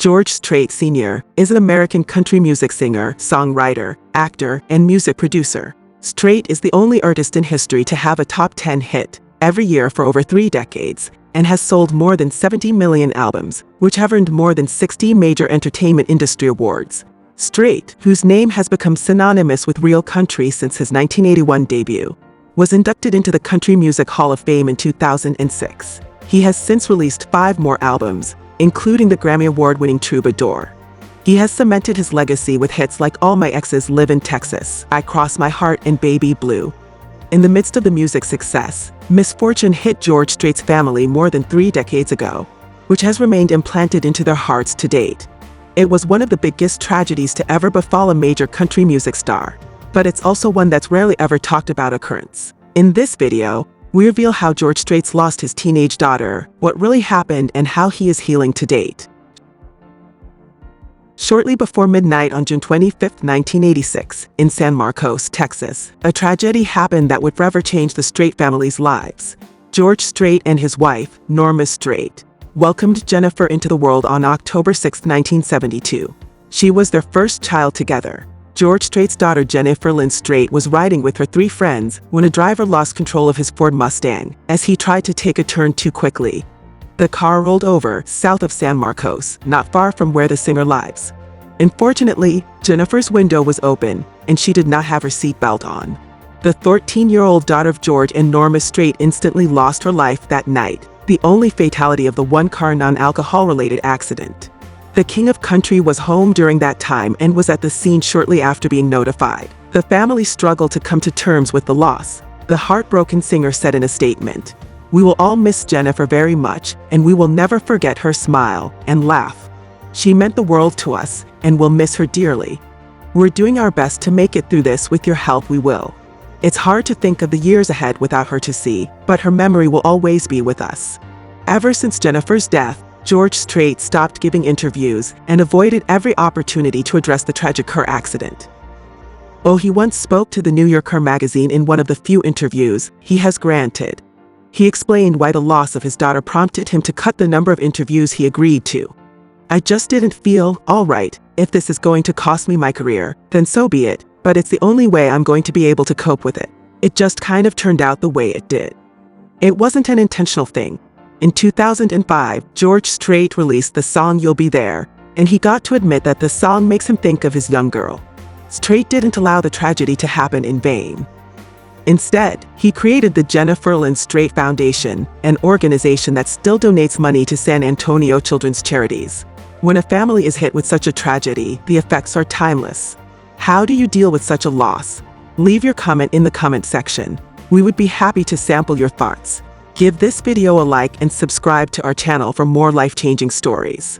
George Strait Sr. is an American country music singer, songwriter, actor, and music producer. Strait is the only artist in history to have a top 10 hit every year for over 3 decades, and has sold more than 70 million albums, which have earned more than 60 major entertainment industry awards. Strait, whose name has become synonymous with real country since his 1981 debut, was inducted into the Country Music Hall of Fame in 2006. He has since released 5 more albums, including the Grammy Award-winning Troubadour. He has cemented his legacy with hits like All My Exes Live in Texas, I Cross My Heart, and Baby Blue. In the midst of the music success, misfortune hit George Strait's family more than 3 decades ago, which has remained implanted into their hearts to date. It was one of the biggest tragedies to ever befall a major country music star, but it's also one that's rarely ever talked about. Occurrence. In this video, we reveal how George Strait lost his teenage daughter, what really happened, and how he is healing to date. Shortly before midnight on June 25, 1986, in San Marcos, Texas, a tragedy happened that would forever change the Strait family's lives. George Strait and his wife, Norma Strait, welcomed Jennifer into the world on October 6, 1972. She was their first child together. George Strait's daughter Jennifer Lynn Strait was riding with her 3 friends when a driver lost control of his Ford Mustang as he tried to take a turn too quickly. The car rolled over south of San Marcos, not far from where the singer lives. Unfortunately, Jennifer's window was open, and she did not have her seatbelt on. The 13-year-old daughter of George and Norma Strait instantly lost her life that night, the only fatality of the one-car non-alcohol-related accident. The King of Country was home during that time and was at the scene shortly after being notified. The family struggled to come to terms with the loss. The heartbroken singer said in a statement, "We will all miss Jennifer very much, and we will never forget her smile and laugh. She meant the world to us, and we'll miss her dearly. We're doing our best to make it through this. With your help, we will. It's hard to think of the years ahead without her to see, but her memory will always be with us." Ever since Jennifer's death, George Strait stopped giving interviews and avoided every opportunity to address the tragic car accident. Though he once spoke to the New Yorker magazine in one of the few interviews he has granted, he explained why the loss of his daughter prompted him to cut the number of interviews he agreed to. "I just didn't feel all right. If this is going to cost me my career, then so be it, but it's the only way I'm going to be able to cope with it. It just kind of turned out the way it did. It wasn't an intentional thing." In 2005, George Strait released the song You'll Be There, and he got to admit that the song makes him think of his young girl. Strait didn't allow the tragedy to happen in vain. Instead, he created the Jennifer Lynn Strait Foundation, an organization that still donates money to San Antonio children's charities. When a family is hit with such a tragedy, the effects are timeless. How do you deal with such a loss? Leave your comment in the comment section. We would be happy to sample your thoughts. Give this video a like and subscribe to our channel for more life-changing stories.